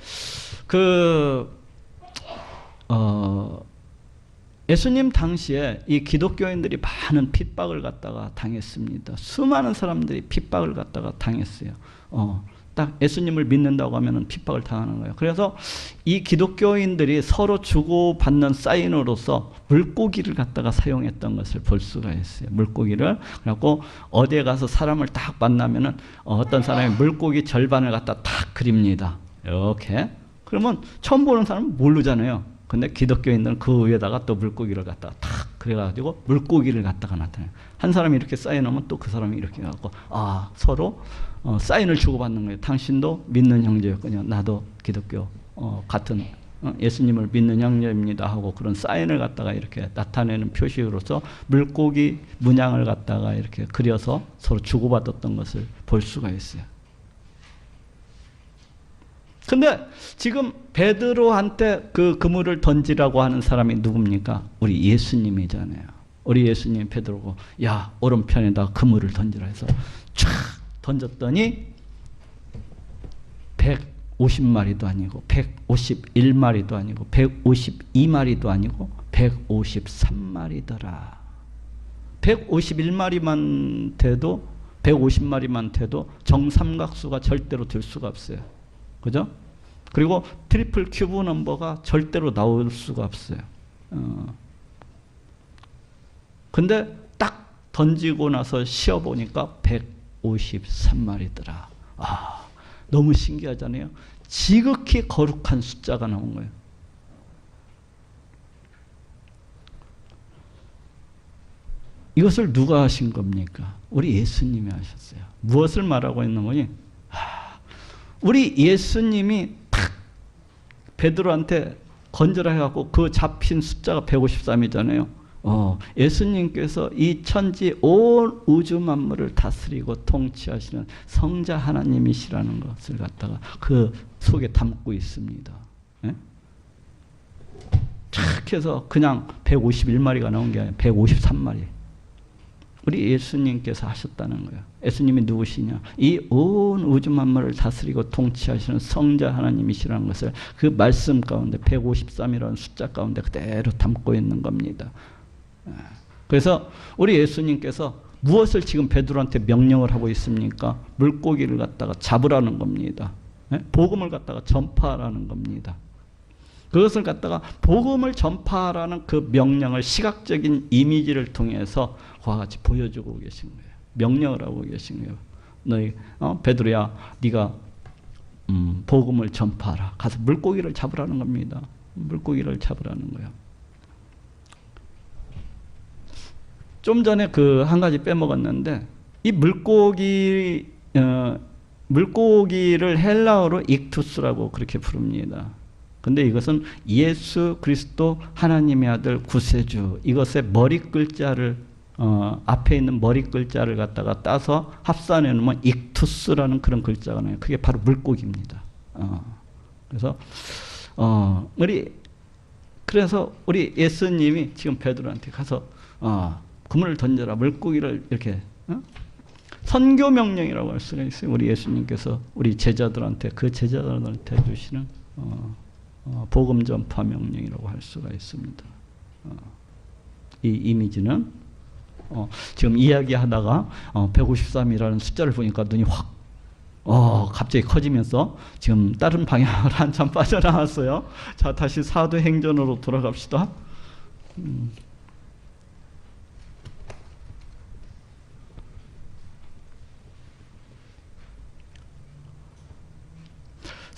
예수님 당시에 이 기독교인들이 많은 핍박을 갖다가 당했습니다. 수많은 사람들이 핍박을 갖다가 당했어요. 딱 예수님을 믿는다고 하면은 핍박을 당하는 거예요. 그래서 이 기독교인들이 서로 주고받는 사인으로서 물고기를 갖다가 사용했던 것을 볼 수가 있어요. 물고기를. 그래갖고 어디에 가서 사람을 딱 만나면은 어떤 사람이 물고기 절반을 갖다 탁 그립니다. 이렇게. 그러면 처음 보는 사람은 모르잖아요. 근데 기독교인들은 그 위에다가 또 물고기를 갖다가 탁 그래가지고 물고기를 갖다가 나타내요. 한 사람이 이렇게 사인하면 또 그 사람이 이렇게 해갖고 서로 사인을 주고받는 거예요. 당신도 믿는 형제였군요. 나도 기독교 같은 예수님을 믿는 형제입니다 하고 그런 사인을 갖다가 이렇게 나타내는 표식으로서 물고기 문양을 갖다가 이렇게 그려서 서로 주고받았던 것을 볼 수가 있어요. 근데 지금 베드로한테 그 그물을 던지라고 하는 사람이 누굽니까? 우리 예수님이잖아요. 우리 예수님 베드로고 야 오른편에다 그물을 던지라 해서 촥 던졌더니 150마리도 아니고 151마리도 아니고 152마리도 아니고 153마리더라. 151마리만 돼도 150마리만 돼도 정삼각수가 절대로 될 수가 없어요. 그죠? 그리고 트리플 큐브 넘버가 절대로 나올 수가 없어요. 근데 딱 던지고 나서 쉬어보니까 153마리더라. 아, 너무 신기하잖아요. 지극히 거룩한 숫자가 나온 거예요. 이것을 누가 하신 겁니까? 우리 예수님이 하셨어요. 무엇을 말하고 있는 거니? 우리 예수님이 탁 베드로한테 건져라 해갖고 그 잡힌 숫자가 153이잖아요. 예수님께서 이 천지 온 우주 만물을 다스리고 통치하시는 성자 하나님이시라는 것을 갖다가 그 속에 담고 있습니다. 예? 탁 해서 그냥 151마리가 나온 게 아니라 153마리. 우리 예수님께서 하셨다는 거예요. 예수님이 누구시냐? 이 온 우주 만물을 다스리고 통치하시는 성자 하나님이시라는 것을 그 말씀 가운데 153이라는 숫자 가운데 그대로 담고 있는 겁니다. 그래서 우리 예수님께서 무엇을 지금 베드로한테 명령을 하고 있습니까? 물고기를 갖다가 잡으라는 겁니다. 복음을 갖다가 전파하라는 겁니다. 그것을 갖다가 복음을 전파하라는 그 명령을 시각적인 이미지를 통해서 그와 같이 보여주고 계신 거예요. 명령을 하고 계신 거예요. 너희 베드로야, 네가 복음을 전파하라. 가서 물고기를 잡으라는 겁니다. 물고기를 잡으라는 거예요. 좀 전에 그 한 가지 빼먹었는데 이 물고기를 헬라어로 익투스라고 그렇게 부릅니다. 근데 이것은 예수 그리스도 하나님의 아들 구세주, 이것의 머리 글자를 앞에 있는 머리 글자를 갖다가 따서 합산해 놓으면 익투스라는 그런 글자가 나요. 그게 바로 물고기입니다. 그래서 우리 예수님이 지금 베드로한테 가서 그물을 던져라, 물고기를 이렇게 선교 명령이라고 할 수가 있어요. 우리 예수님께서 우리 제자들한테, 그 제자들한테 주시는 복음 전파 명령이라고 할 수가 있습니다. 이 이미지는 지금 이야기하다가 153이라는 숫자를 보니까 눈이 확 갑자기 커지면서 지금 다른 방향으로 한참 빠져나왔어요. 자, 다시 사도행전으로 돌아갑시다.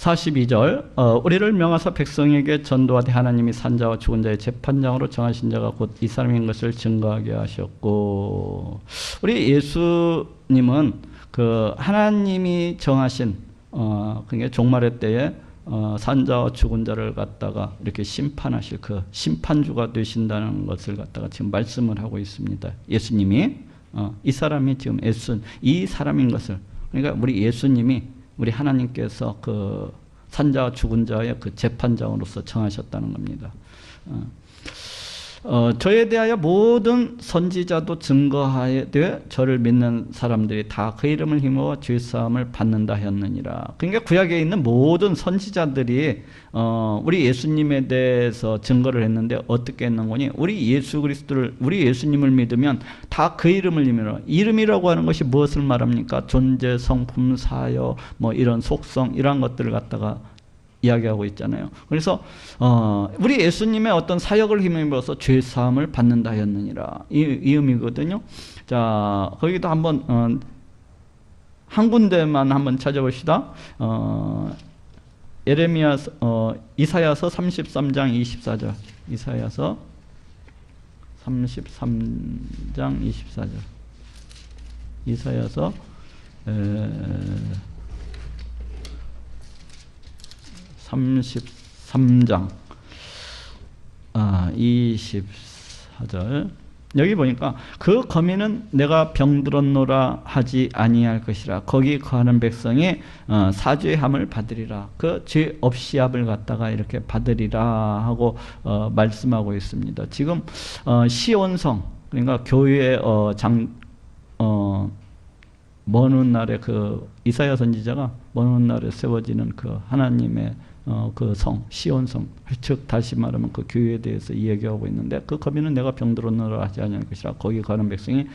42절 우리를 명하사 백성에게 전도하되 하나님이 산자와 죽은 자의 재판장으로 정하신 자가 곧 이 사람인 것을 증거하게 하셨고, 우리 예수님은 그 하나님이 정하신 그러니까 종말의 때에 산자와 죽은 자를 갖다가 이렇게 심판하실 그 심판주가 되신다는 것을 갖다가 지금 말씀을 하고 있습니다. 예수님이 이 사람이 지금 이 사람인 것을, 그러니까 우리 예수님이 우리 하나님께서 그 산자와 죽은 자의 그 재판장으로서 정하셨다는 겁니다. 저에 대하여 모든 선지자도 증거하되 저를 믿는 사람들이 다 그 이름을 힘입어 죄사함을 받는다 하였느니라. 그러니까 구약에 있는 모든 선지자들이 우리 예수님에 대해서 증거를 했는데 어떻게 했는 거니? 우리 예수님을 믿으면 다 그 이름을 힘입어. 이름이라고 하는 것이 무엇을 말합니까? 존재, 성품, 사역, 뭐 이런 속성, 이런 것들을 갖다가 이야기하고 있잖아요. 그래서 우리 예수님의 어떤 사역을 힘입어서 죄사함을 받는다 하였느니라, 이 의미거든요. 자, 거기도 한번 한 군데만 한번 찾아봅시다. 이사야서 33장 24절. 이사야서 33장 24절. 이사야서 33장 24절. 여기 보니까 그 거민은 내가 병들었노라 하지 아니할 것이라. 거기 거하는 백성이 사죄함을 받으리라. 그 죄 없이 합을 갖다가 이렇게 받으리라 하고 말씀하고 있습니다. 지금 시온성, 그러니까 교회의 먼 훗날에 그 이사야 선지자가 먼 훗날에 세워지는 그 하나님의 그 성, 시온성, 즉 다시 말하면 그 교회에 대해서 이야기하고 있는데, 그 거민은 내가 병들었노라 하지 아니할 것이라. 거기 가는 백성이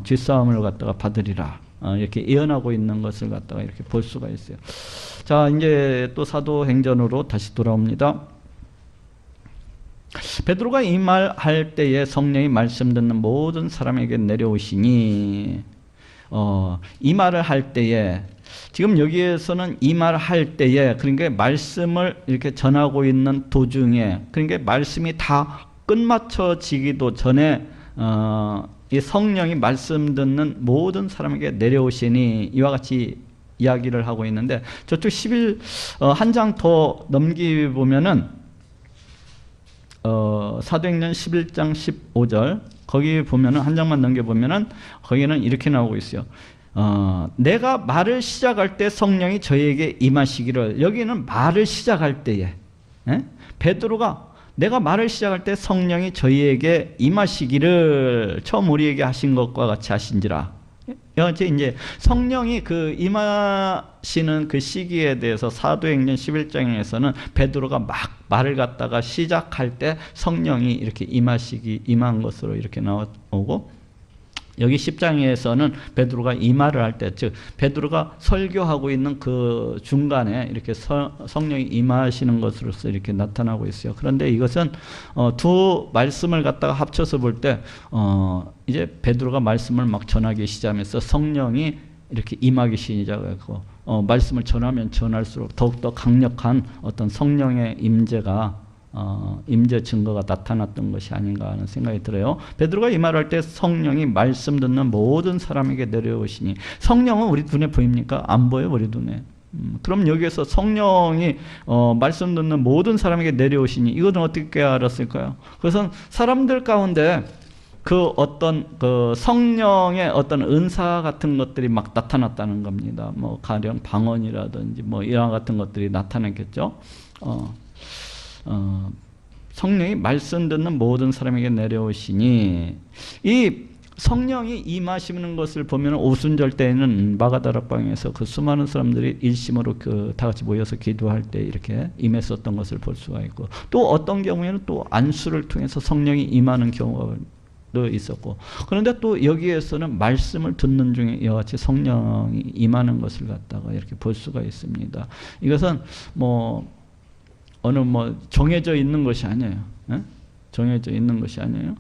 죄사함을 갖다가 받으리라. 이렇게 예언하고 있는 것을 갖다가 이렇게 볼 수가 있어요. 자, 이제 또 사도행전으로 다시 돌아옵니다. 베드로가 이 말 할 때에 성령이 말씀 듣는 모든 사람에게 내려오시니, 이 말을 할 때에, 지금 여기에서는 이 말을 할 때에, 그러니까 말씀을 이렇게 전하고 있는 도중에, 그러니까 말씀이 다 끝마쳐지기도 전에 이 성령이 말씀 듣는 모든 사람에게 내려오시니, 이와 같이 이야기를 하고 있는데, 저쪽 1 장 더 넘기보면은 사도행전 11장 15절 거기 보면은 한 장만 넘겨보면은 거기는 이렇게 나오고 있어요. 내가 말을 시작할 때 성령이 저에게 임하시기를. 여기는 말을 시작할 때에, 베드로가 내가 말을 시작할 때 성령이 저희에게 임하시기를 처음 우리에게 하신 것과 같이 하신지라. 이제 성령이 그 임하시는 그 시기에 대해서 사도행전 11장에서는 베드로가 막 말을 갖다가 시작할 때 성령이 이렇게 임한 것으로 이렇게 나오고, 여기 10장에서는 베드로가 이 말을 할 때, 즉 베드로가 설교하고 있는 그 중간에 이렇게 성령이 임하시는 것으로서 이렇게 나타나고 있어요. 그런데 이것은 두 말씀을 갖다가 합쳐서 볼 때 이제 베드로가 말씀을 막 전하기 시작하면서 성령이 이렇게 임하기 시작하고, 말씀을 전하면 전할수록 더욱더 강력한 어떤 성령의 임재가 임재 증거가 나타났던 것이 아닌가 하는 생각이 들어요. 베드로가 이 말할 때 성령이 말씀 듣는 모든 사람에게 내려오시니, 성령은 우리 눈에 보입니까? 안 보여요, 우리 눈에. 그럼 여기에서 성령이 말씀 듣는 모든 사람에게 내려오시니, 이것은 어떻게 알았을까요? 그것은 사람들 가운데 그 어떤 그 성령의 어떤 은사 같은 것들이 막 나타났다는 겁니다. 뭐 가령 방언이라든지 뭐 이와 같은 것들이 나타났겠죠. 성령이 말씀 듣는 모든 사람에게 내려오시니, 이 성령이 임하시는 것을 보면 오순절 때에는 마가다락방에서 그 수많은 사람들이 일심으로 그 다 같이 모여서 기도할 때 이렇게 임했었던 것을 볼 수가 있고, 또 어떤 경우에는 또 안수를 통해서 성령이 임하는 경우가 도 있었고, 그런데 또 여기에서는 말씀을 듣는 중에 이와 같이 성령이 임하는 것을 갖다가 이렇게 볼 수가 있습니다. 이것은 어느 정해져 있는 것이 아니에요. 정해져 있는 것이 아니에요.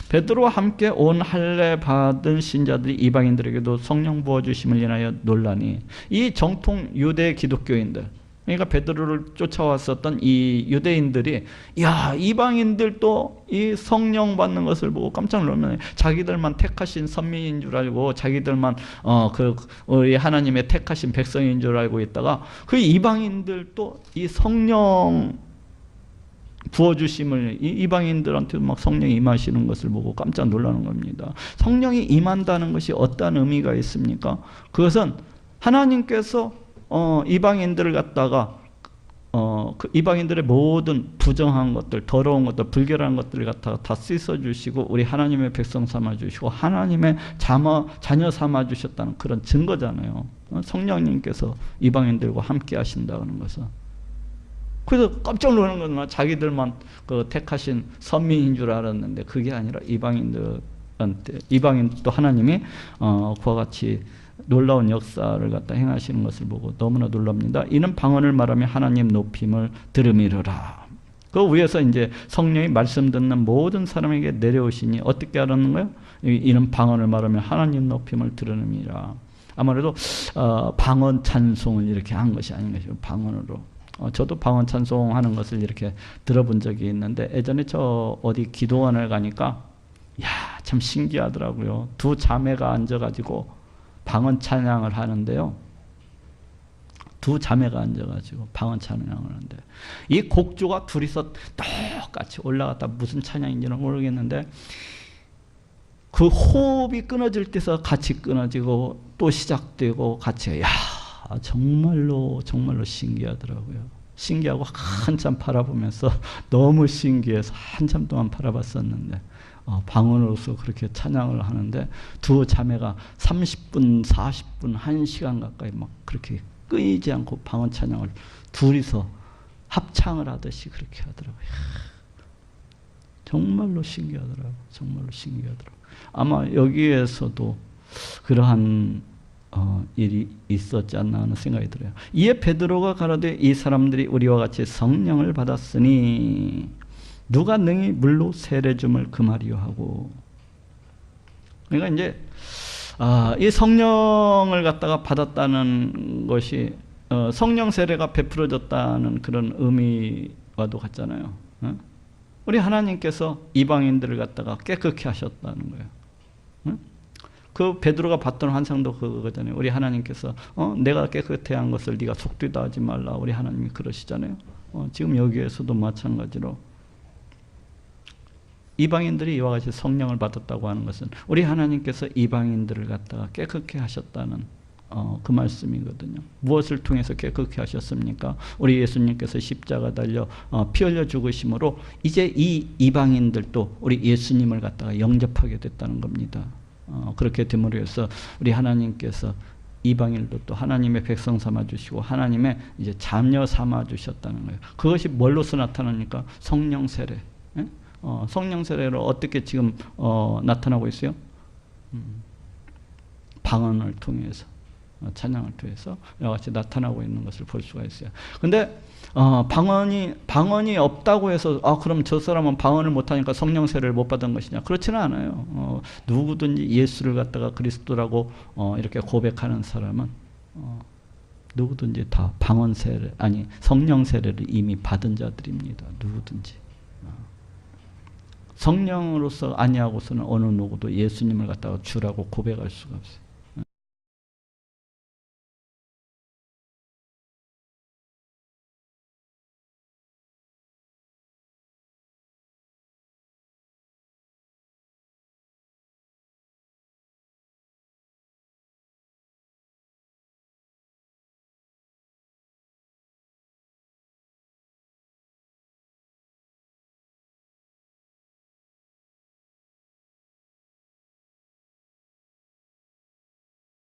베드로와 함께 온 할례 받은 신자들이 이방인들에게도 성령 부어주심을 인하여 논라니, 이 정통 유대 기독교인들, 그러니까 베드로를 쫓아왔었던 이 유대인들이, 야, 이방인들도 이 성령 받는 것을 보고 깜짝 놀라면 자기들만 택하신 선민인 줄 알고, 자기들만 우리 하나님의 택하신 백성인 줄 알고 있다가, 그 이방인들도 이 성령 부어주심을, 이 이방인들한테 막 성령이 임하시는 것을 보고 깜짝 놀라는 겁니다. 성령이 임한다는 것이 어떤 의미가 있습니까? 그것은 하나님께서 이방인들을 갖다가 그 이방인들의 모든 부정한 것들, 더러운 것들, 불결한 것들을 갖다가 다 씻어주시고 우리 하나님의 백성 삼아주시고 하나님의 자녀 삼아주셨다는 그런 증거잖아요. 성령님께서 이방인들과 함께 하신다는 것은. 그래서 깜짝 놀라는 건 자기들만 그 택하신 선민인 줄 알았는데 그게 아니라 이방인도 하나님이 그와 같이 놀라운 역사를 갖다 행하시는 것을 보고 너무나 놀랍니다. 이는 방언을 말하며 하나님 높임을 들음이로라. 그 위에서 이제 성령이 말씀 듣는 모든 사람에게 내려오시니 어떻게 알았는 거예요? 이는 방언을 말하며 하나님 높임을 들음이라. 아무래도 방언 찬송을 이렇게 한 것이 아닌 것이고 방언으로. 저도 방언 찬송하는 것을 이렇게 들어본 적이 있는데, 예전에 저 어디 기도원을 가니까 참 신기하더라고요. 두 자매가 앉아가지고 방언 찬양을 하는데요. 두 자매가 앉아가지고 방언 찬양을 하는데, 이 곡조가 둘이서 똑같이 올라갔다, 무슨 찬양인지는 모르겠는데 그 호흡이 끊어질 때서 같이 끊어지고 또 시작되고 같이, 정말로 신기하더라고요. 신기하고 한참 바라보면서 너무 신기해서 한참 동안 바라봤었는데, 방언으로서 그렇게 찬양을 하는데 두 자매가 30분, 40분, 1시간 가까이 막 그렇게 끊이지 않고 방언 찬양을 둘이서 합창을 하듯이 그렇게 하더라고요. 정말로 신기하더라고요. 정말로 신기하더라고요. 아마 여기에서도 그러한 일이 있었지 않나 하는 생각이 들어요. 이에 베드로가 가라되 이 사람들이 우리와 같이 성령을 받았으니 누가 능히 물로 세례 줌을 금하리요 하고. 그러니까 이제 이 성령을 갖다가 받았다는 것이 성령 세례가 베풀어졌다는 그런 의미와도 같잖아요. 우리 하나님께서 이방인들을 갖다가 깨끗게 하셨다는 거예요. 그 베드로가 봤던 환상도 그거잖아요. 우리 하나님께서 내가 깨끗해 한 것을 네가 속되다 하지 말라. 우리 하나님이 그러시잖아요. 지금 여기에서도 마찬가지로 이방인들이 이와 같이 성령을 받았다고 하는 것은 우리 하나님께서 이방인들을 갖다가 깨끗게 하셨다는 그 말씀이거든요. 무엇을 통해서 깨끗게 하셨습니까? 우리 예수님께서 십자가 달려 피 흘려 죽으심으로 이제 이 이방인들도 우리 예수님을 갖다가 영접하게 됐다는 겁니다. 그렇게 됨으로 해서 우리 하나님께서 이방인도 또 하나님의 백성 삼아 주시고 하나님의 이제 자녀 삼아 주셨다는 거예요. 그것이 뭘로서 나타납니까? 성령 세례. 성령 세례로 어떻게 지금 나타나고 있어요? 방언을 통해서, 찬양을 통해서 이와 같이 나타나고 있는 것을 볼 수가 있어요. 근데 방언이 없다고 해서 그럼 저 사람은 방언을 못하니까 성령 세례를 못 받은 것이냐? 그렇지는 않아요. 누구든지 예수를 갖다가 그리스도라고 이렇게 고백하는 사람은 누구든지 다 방언 세례 성령 세례를 이미 받은 자들입니다. 누구든지. 성령으로서 아니하고서는 어느 누구도 예수님을 갖다가 주라고 고백할 수가 없어요.